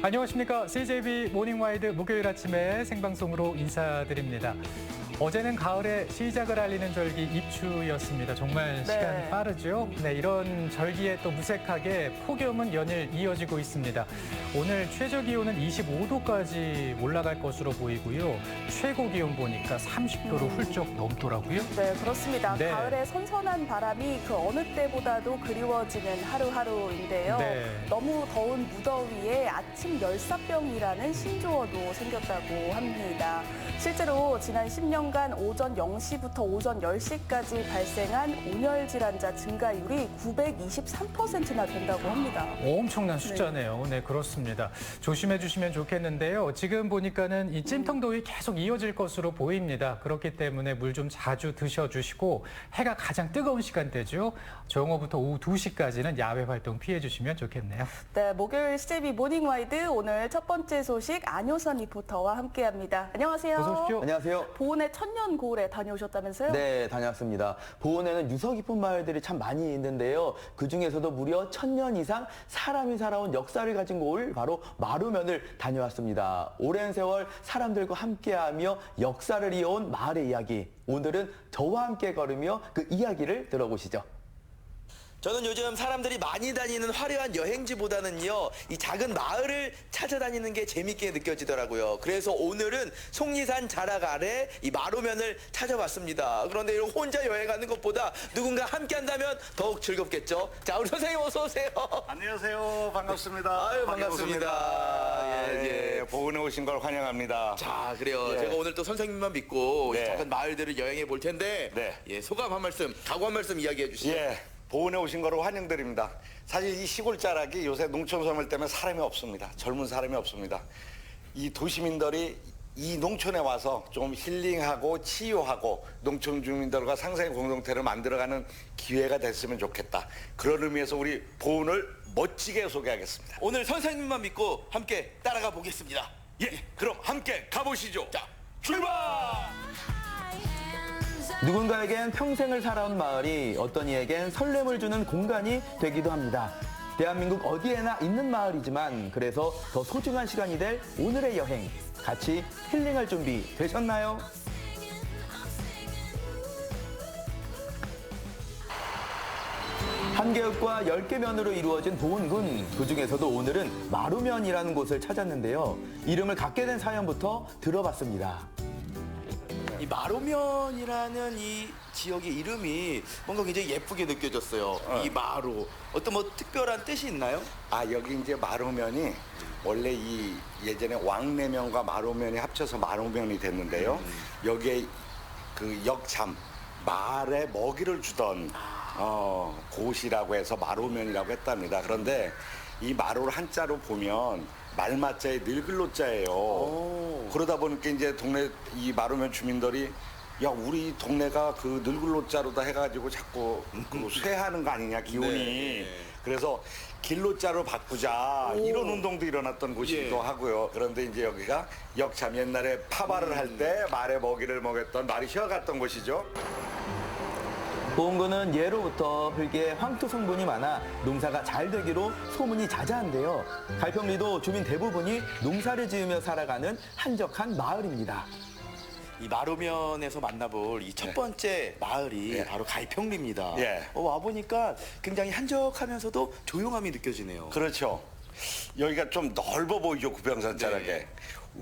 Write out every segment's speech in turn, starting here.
안녕하십니까. CJB 모닝와이드 목요일 아침에 생방송으로 인사드립니다. 어제는 가을의 시작을 알리는 절기 입추였습니다. 정말 시간이 빠르죠? 네, 이런 절기에 또 무색하게 폭염은 연일 이어지고 있습니다. 오늘 최저 기온은 25도까지 올라갈 것으로 보이고요. 최고 기온 보니까 30도로 훌쩍 넘더라고요. 네, 그렇습니다. 네. 가을의 선선한 바람이 그 어느 때보다도 그리워지는 하루하루인데요. 네. 너무 더운 무더위에 아침 열사병이라는 신조어도 생겼다고 합니다. 실제로 지난 10년간 오전 0시부터 오전 10시까지 발생한 온열 질환자 증가율이 923%나 된다고 합니다. 엄청난 숫자네요. 네, 그렇습니다. 조심해 주시면 좋겠는데요. 지금 보니까는 이 찜통더위 계속 이어질 것으로 보입니다. 그렇기 때문에 물 좀 자주 드셔주시고 해가 가장 뜨거운 시간대죠. 정오부터 오후 2시까지는 야외 활동 피해 주시면 좋겠네요. 네, 목요일 CJB 모닝와이드 오늘 첫 번째 소식 안효선 리포터와 함께합니다. 안녕하세요. 어서 오십시오. 안녕하세요. 보은의 천년고을에 다녀오셨다면서요? 네, 다녀왔습니다. 보은에는 유서 깊은 마을들이 참 많이 있는데요. 그중에서도 무려 1000년 이상 사람이 살아온 역사를 가진 고을 바로 마루면을 다녀왔습니다. 오랜 세월 사람들과 함께하며 역사를 이어온 마을의 이야기. 오늘은 저와 함께 걸으며 그 이야기를 들어보시죠. 저는 요즘 사람들이 많이 다니는 화려한 여행지보다는요, 이 작은 마을을 찾아다니는 게 재밌게 느껴지더라고요. 그래서 오늘은 속리산 자락 아래 이 마루면을 찾아봤습니다. 그런데 이렇게 혼자 여행하는 것보다 누군가 함께 한다면 더욱 즐겁겠죠. 자, 우리 선생님 어서 오세요. 안녕하세요. 반갑습니다. 아유, 반갑습니다. 예, 예. 보은에 오신 걸 환영합니다. 자, 그래요. 예. 제가 오늘 또 선생님만 믿고 이 네. 작은 마을들을 여행해 볼 텐데, 네. 예, 소감 한 말씀, 각오 한 말씀 이야기해 주시죠. 예, 보은에 오신 거로 환영드립니다. 사실 이 시골 자락이 요새 농촌 소멸 때문에 사람이 없습니다. 젊은 사람이 없습니다. 이 도시민들이 이 농촌에 와서 좀 힐링하고 치유하고 농촌 주민들과 상생의 공동체를 만들어가는 기회가 됐으면 좋겠다. 그런 의미에서 우리 보은을 멋지게 소개하겠습니다. 오늘 선생님만 믿고 함께 따라가 보겠습니다. 예, 그럼 함께 가보시죠. 자, 출발! 누군가에겐 평생을 살아온 마을이 어떤 이에겐 설렘을 주는 공간이 되기도 합니다. 대한민국 어디에나 있는 마을이지만 그래서 더 소중한 시간이 될 오늘의 여행. 같이 힐링할 준비 되셨나요? 한 개읍과 10개 면으로 이루어진 보은군. 그중에서도 오늘은 마루면이라는 곳을 찾았는데요. 이름을 갖게 된 사연부터 들어봤습니다. 이 마루면이라는 이 지역의 이름이 뭔가 굉장히 예쁘게 느껴졌어요. 이 마루. 어떤 뭐 특별한 뜻이 있나요? 아, 여기 이제 마루면이 원래 이 예전에 왕내면과 마루면이 합쳐서 마루면이 됐는데요. 여기에 그 역참, 말에 먹이를 주던 곳이라고 해서 마루면이라고 했답니다. 그런데 이 마루를 한자로 보면 말마자에 늙을로자예요. 그러다 보니까 이제 동네 이 마루면 주민들이 야, 우리 동네가 그 늙을로자로다 해가지고 자꾸 그 쇠하는 거 아니냐, 기운이. 네. 그래서 길로자로 바꾸자 이런 운동도 일어났던 곳이기도 예. 하고요. 그런데 이제 여기가 역참 옛날에 파발을 할 때 말에 먹이를 먹였던 말이 쉬어갔던 곳이죠. 보은군은 예로부터 흙에 황토 성분이 많아 농사가 잘 되기로 소문이 자자한데요. 갈평리도 주민 대부분이 농사를 지으며 살아가는 한적한 마을입니다. 이 마루면에서 만나볼 이 첫 번째 마을이 예. 바로 갈평리입니다. 예. 와보니까 굉장히 한적하면서도 조용함이 느껴지네요. 그렇죠. 여기가 좀 넓어 보이죠, 구병산 자락에. 네.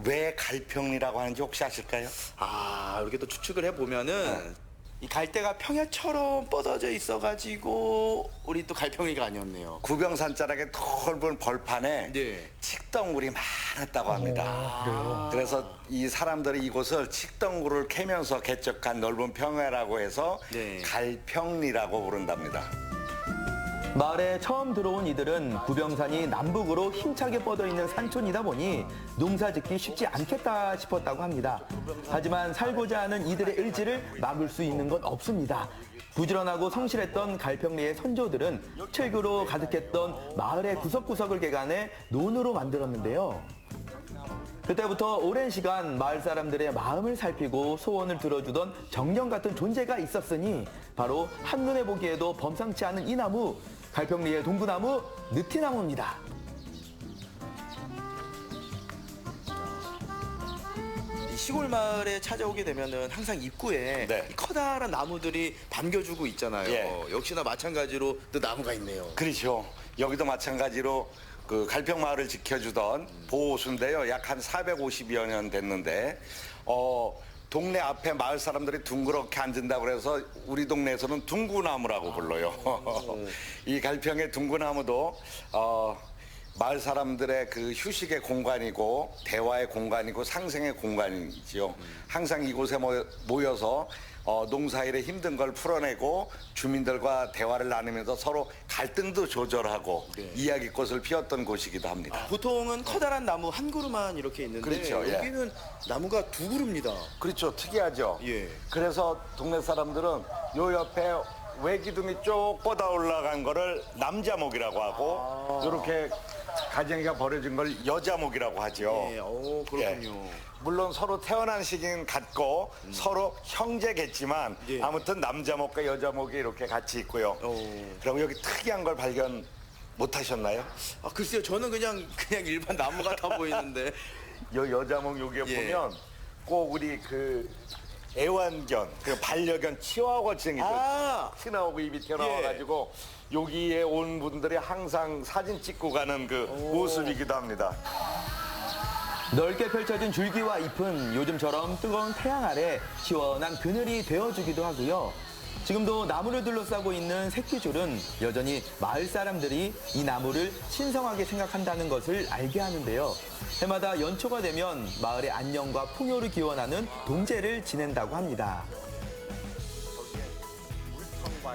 왜 갈평리라고 하는지 혹시 아실까요? 아, 이렇게 또 추측을 해보면은 이 갈대가 평야처럼 뻗어져 있어가지고 우리 또 갈평리가 아니었네요. 구병산 자락에 넓은 벌판에 네. 칡덩굴이 많았다고 합니다. 그래서 이 사람들이 이곳을 칡덩굴을 캐면서 개척한 넓은 평야라고 해서 네. 갈평리라고 부른답니다. 마을에 처음 들어온 이들은 구병산이 남북으로 힘차게 뻗어 있는 산촌이다 보니 농사 짓기 쉽지 않겠다 싶었다고 합니다. 하지만 살고자 하는 이들의 의지를 막을 수 있는 건 없습니다. 부지런하고 성실했던 갈평리의 선조들은 철교로 가득했던 마을의 구석구석을 개간해 논으로 만들었는데요. 그때부터 오랜 시간 마을 사람들의 마음을 살피고 소원을 들어주던 정령 같은 존재가 있었으니 바로 한눈에 보기에도 범상치 않은 이 나무, 갈평리의 동부나무 느티나무입니다. 시골 마을에 찾아오게 되면은 항상 입구에 네. 이 커다란 나무들이 반겨주고 있잖아요. 예. 역시나 마찬가지로 또 나무가 있네요. 그렇죠. 여기도 마찬가지로 그 갈평 마을을 지켜주던 보호수인데요. 약 한 450여 년 됐는데, 동네 앞에 마을 사람들이 둥그렇게 앉은다고 그래서 우리 동네에서는 둥구나무라고 불러요. 이 갈평의 둥구나무도 마을 사람들의 그 휴식의 공간이고 대화의 공간이고 상생의 공간이지요. 항상 이곳에 모여서 농사일에 힘든 걸 풀어내고 주민들과 대화를 나누면서 서로 갈등도 조절하고 이야기꽃을 피웠던 곳이기도 합니다. 보통은 커다란 나무 한 그루만 이렇게 있는데 그렇죠, 예. 여기는 나무가 두 그루입니다. 그렇죠. 특이하죠. 예. 그래서 동네 사람들은 요 옆에 외기둥이 쭉 뻗어 올라간 거를 남자목이라고 하고 이렇게 가정이가 버려진 걸 여자목이라고 하죠. 예, 그렇군요. 물론 서로 태어난 시기는 같고 서로 형제겠지만 예. 아무튼 남자목과 여자목이 이렇게 같이 있고요. 그리고 여기 특이한 걸 발견 못 하셨나요? 아, 글쎄요, 저는 그냥 일반 나무 같아 보이는데. 요 여자목 여기에 예. 보면 꼭 우리 그 애완견, 그 반려견 치와와증이 아! 티 나오고 입이 튀어나와가지고 여기에 온 분들이 항상 사진 찍고 가는 그 모습이기도 합니다. 넓게 펼쳐진 줄기와 잎은 요즘처럼 뜨거운 태양 아래 시원한 그늘이 되어주기도 하고요. 지금도 나무를 둘러싸고 있는 새끼줄은 여전히 마을 사람들이 이 나무를 신성하게 생각한다는 것을 알게 하는데요. 해마다 연초가 되면 마을의 안녕과 풍요를 기원하는 동제를 지낸다고 합니다.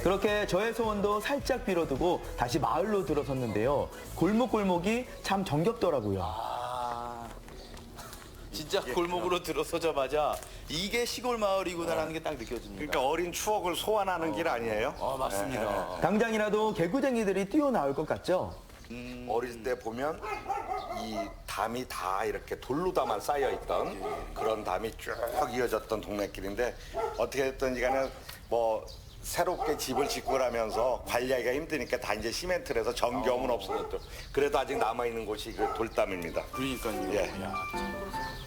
그렇게 저의 소원도 살짝 빌어두고 다시 마을로 들어섰는데요. 골목골목이 참 정겹더라고요. 진짜 골목으로 들어서자마자 이게 시골 마을이구나라는 게 딱 느껴집니다. 그러니까 어린 추억을 소환하는 길 아니에요? 맞습니다. 당장이라도 개구쟁이들이 뛰어나올 것 같죠? 어릴 때 보면 이 담이 다 이렇게 돌로다만 쌓여있던 그런 담이 쭉 이어졌던 동네길인데 어떻게 됐든지 간에 뭐 새롭게 집을 짓고 그러면서 관리하기가 힘드니까 다 이제 시멘트를 해서 정겨움은 없어졌죠. 그래도 아직 남아있는 곳이 그 돌담입니다. 그러니까요. 예.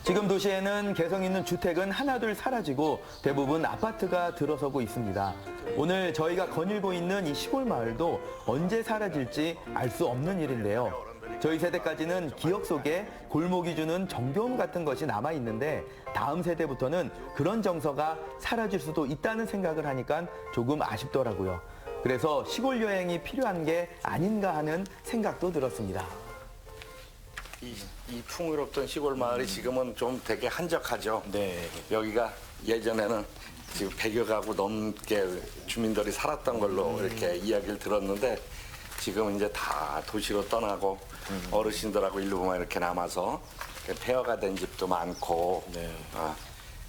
지금 도시에는 개성 있는 주택은 하나둘 사라지고 대부분 아파트가 들어서고 있습니다. 오늘 저희가 거닐고 있는 이 시골 마을도 언제 사라질지 알 수 없는 일인데요. 저희 세대까지는 기억 속에 골목이 주는 정겨움 같은 것이 남아있는데 다음 세대부터는 그런 정서가 사라질 수도 있다는 생각을 하니까 조금 아쉽더라고요. 그래서 시골 여행이 필요한 게 아닌가 하는 생각도 들었습니다. 이 풍요롭던 시골 마을이 지금은 좀 되게 한적하죠. 네. 여기가 예전에는 지금 100여 가구 넘게 주민들이 살았던 걸로 이렇게 이야기를 들었는데 지금 이제 다 도시로 떠나고 어르신들하고 일부만 이렇게 남아서 폐허가 된 집도 많고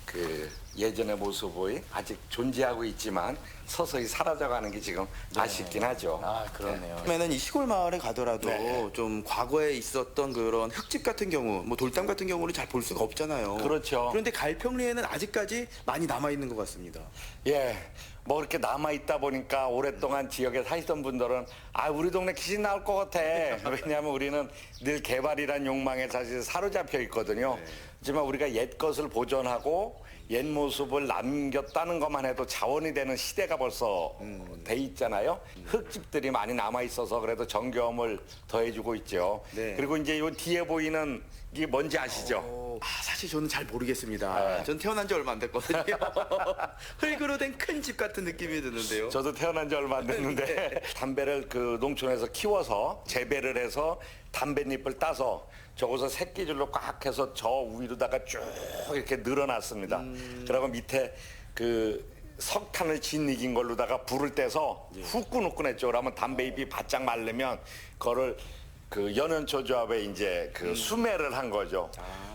그 예전의 모습이 아직 존재하고 있지만 서서히 사라져가는 게 지금 아쉽긴 하죠. 그러네요. 그러면은 이 시골 마을에 가더라도 네. 좀 과거에 있었던 그런 흙집 같은 경우, 뭐 돌담 같은 경우를 잘 볼 수가 없잖아요. 그렇죠. 그런데 갈평리에는 아직까지 많이 남아 있는 것 같습니다. 예. 뭐 이렇게 남아있다 보니까 오랫동안 지역에 사시던 분들은 우리 동네 귀신 나올 것 같아. 왜냐하면 우리는 늘 개발이란 욕망에 사실 사로잡혀 있거든요. 하지만 우리가 옛 것을 보존하고 옛 모습을 남겼다는 것만 해도 자원이 되는 시대가 벌써 돼 있잖아요. 흙집들이 많이 남아있어서 그래도 정겨움을 더해주고 있죠. 네. 그리고 이제 요 뒤에 보이는 이게 뭔지 아시죠? 사실 저는 잘 모르겠습니다. 전 태어난 지 얼마 안 됐거든요. 흙으로 된 큰 집 같은 느낌이 드는데요. 저도 태어난 지 얼마 안 됐는데 담배를 그 농촌에서 키워서 재배를 해서 담뱃잎을 따서 저거서 새끼줄로 꽉 해서 저 위로다가 쭉 이렇게 늘어놨습니다. 그리고 밑에 그 석탄을 짓이긴 걸로다가 불을 떼서 후끈후끈했죠. 그러면 담배잎이 바짝 마르면 그거를 그 연연초 조합에 이제 그 수매를 한 거죠.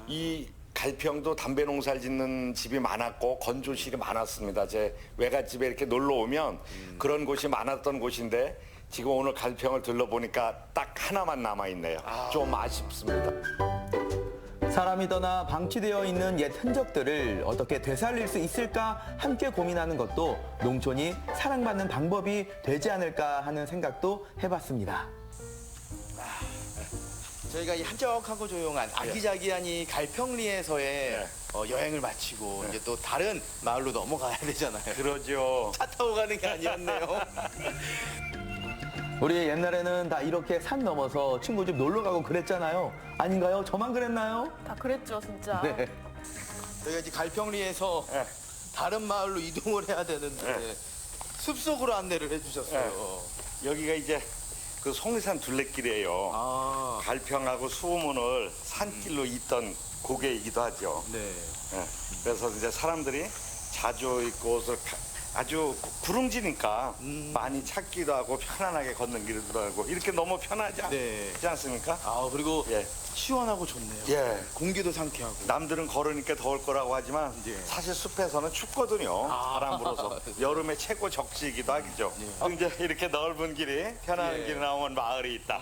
이 갈평도 담배 농사를 짓는 집이 많았고 건조실이 많았습니다. 제 외갓집에 이렇게 놀러 오면 그런 곳이 많았던 곳인데 지금 오늘 갈평을 들러보니까 딱 하나만 남아있네요. 좀 아쉽습니다. 사람이 떠나 방치되어 있는 옛 흔적들을 어떻게 되살릴 수 있을까 함께 고민하는 것도 농촌이 사랑받는 방법이 되지 않을까 하는 생각도 해봤습니다. 저희가 이 한적하고 조용한 아기자기한 이 갈평리에서의 여행을 마치고 이제 또 다른 마을로 넘어가야 되잖아요. 그러죠. 차 타고 가는 게 아니었네요. 우리 옛날에는 다 이렇게 산 넘어서 친구 집 놀러 가고 그랬잖아요. 아닌가요? 저만 그랬나요? 다 그랬죠, 진짜. 네. 저희가 이제 갈평리에서 다른 마을로 이동을 해야 되는데 숲속으로 안내를 해주셨어요. 여기가 이제 그 속리산 둘레길이에요. 아, 갈평하고 수호문을 산길로 잇던 고개이기도 하죠. 네. 예. 그래서 이제 사람들이 자주 이곳을 아주 구릉지니까 많이 찾기도 하고 편안하게 걷는 길도 하고 이렇게 너무 편하지 네. 않습니까? 아, 그리고 예. 시원하고 좋네요. 예. 공기도 상쾌하고. 남들은 걸으니까 더울 거라고 하지만 예. 사실 숲에서는 춥거든요. 바람 불어서. 여름에 최고 적시이기도 하죠. 이제 이렇게 넓은 길이 편안한 예. 길이 나오면 마을이 있다.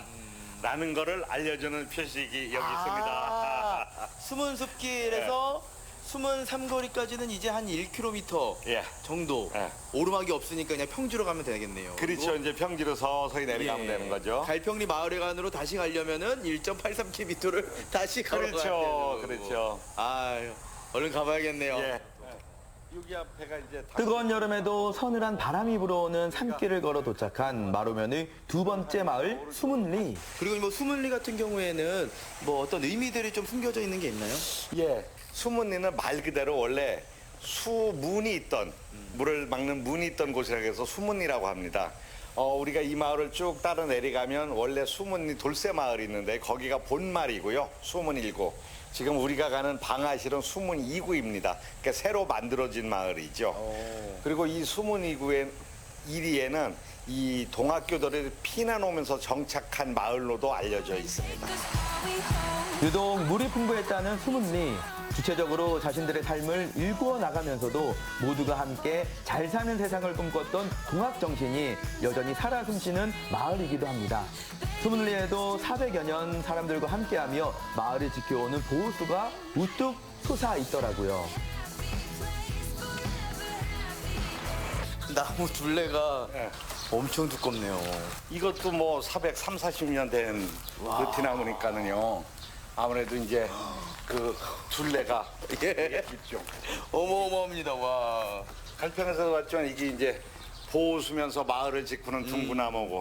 라는 거를 알려주는 표식이 여기 아, 있습니다. 숨은 숲길에서 숨은 삼거리까지는 이제 한 1km 예. 정도. 예. 오르막이 없으니까 그냥 평지로 가면 되겠네요. 그렇죠. 그리고 이제 평지로 서서히 내려가면 예. 되는 거죠. 갈평리 마을회관으로 다시 가려면은 1.83km를 다시 걸어가야 그렇죠. 되는 거고. 그렇죠. 아유, 얼른 가봐야겠네요. 예. 여기 앞에가 이제 뜨거운 여름에도 서늘한 바람이 불어오는 산길을 걸어 도착한 마루면의 두 번째 마을 수문리. 그리고 뭐 수문리 같은 경우에는 뭐 어떤 의미들이 좀 숨겨져 있는 게 있나요? 예. 수문리는 말 그대로 원래 수문이 있던 물을 막는 문이 있던 곳이라고 해서 수문리라고 합니다. 우리가 이 마을을 쭉 따라 내려가면 원래 수문리 돌쇠 마을이 있는데 거기가 본말이고요. 수문 1구. 지금 우리가 가는 방아실은 수문 2구입니다. 그러니까 새로 만들어진 마을이죠. 그리고 이 수문 2구의 1위에는 이 동학교들을 피난 오면서 정착한 마을로도 알려져 있습니다. 유독 물이 풍부했다는 수문리. 주체적으로 자신들의 삶을 일구어 나가면서도 모두가 함께 잘 사는 세상을 꿈꿨던 동학 정신이 여전히 살아 숨쉬는 마을이기도 합니다. 수문리에도 400여 년 사람들과 함께하며 마을을 지켜오는 보호수가 우뚝 솟아 있더라고요. 나무 둘레가 예. 엄청 두껍네요. 이것도 뭐 40년 된 느티나무니까는요. 아무래도 이제 그 둘레가 예. 있죠. 어마어마합니다. 와. 갈평에서 봤지만 이게 이제 보호수면서 마을을 지키는 둥구나무고,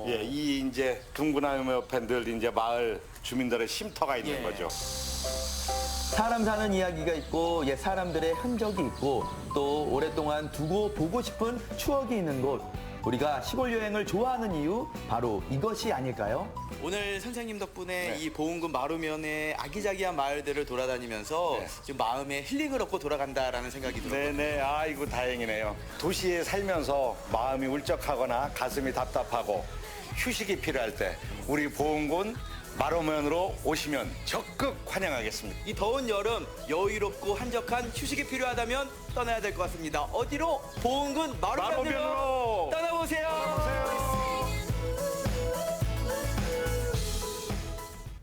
예, 이 이제 둥구나무 옆에 늘 이제 마을 주민들의 쉼터가 있는 예. 거죠. 사람 사는 이야기가 있고 옛 사람들의 흔적이 있고 또 오랫동안 두고 보고 싶은 추억이 있는 곳. 우리가 시골 여행을 좋아하는 이유 바로 이것이 아닐까요? 오늘 선생님 덕분에 네. 이 보은군 마루면의 아기자기한 마을들을 돌아다니면서 네. 지금 마음에 힐링을 얻고 돌아간다라는 생각이 들어요. 네네, 아이고 다행이네요. 도시에 살면서 마음이 울적하거나 가슴이 답답하고 휴식이 필요할 때 우리 보은군 마루면으로 오시면 적극 환영하겠습니다. 이 더운 여름 여유롭고 한적한 휴식이 필요하다면 떠나야 될 것 같습니다. 어디로? 보은군 마루면으로 마루면으로 떠나보세요.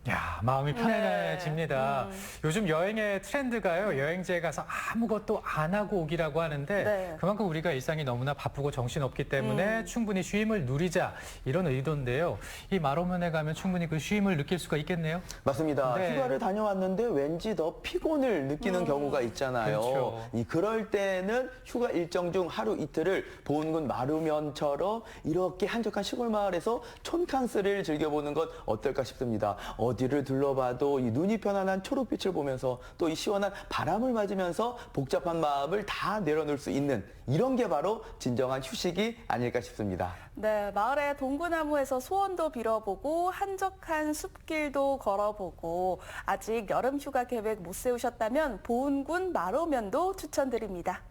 야, 마음이 편안해집니다. 요즘 여행의 트렌드가요. 여행지에 가서 아무것도 안 하고 오기라고 하는데 네. 그만큼 우리가 일상이 너무나 바쁘고 정신없기 때문에 충분히 쉼을 누리자 이런 의도인데요. 이 마루면에 가면 충분히 그 쉼을 느낄 수가 있겠네요. 맞습니다. 네. 휴가를 다녀왔는데 왠지 더 피곤을 느끼는 경우가 있잖아요. 그렇죠. 그럴 때는 휴가 일정 중 하루 이틀을 보은군 마루면처럼 이렇게 한적한 시골 마을에서 촌캉스를 즐겨보는 건 어떨까 싶습니다. 어디를 둘러봐도 이 눈이 편안한 초록빛을 보면서 또 이 시원한 바람을 맞으면서 복잡한 마음을 다 내려놓을 수 있는 이런 게 바로 진정한 휴식이 아닐까 싶습니다. 네, 마을의 동구나무에서 소원도 빌어보고 한적한 숲길도 걸어보고 아직 여름 휴가 계획 못 세우셨다면 보은군 마루면도 추천드립니다.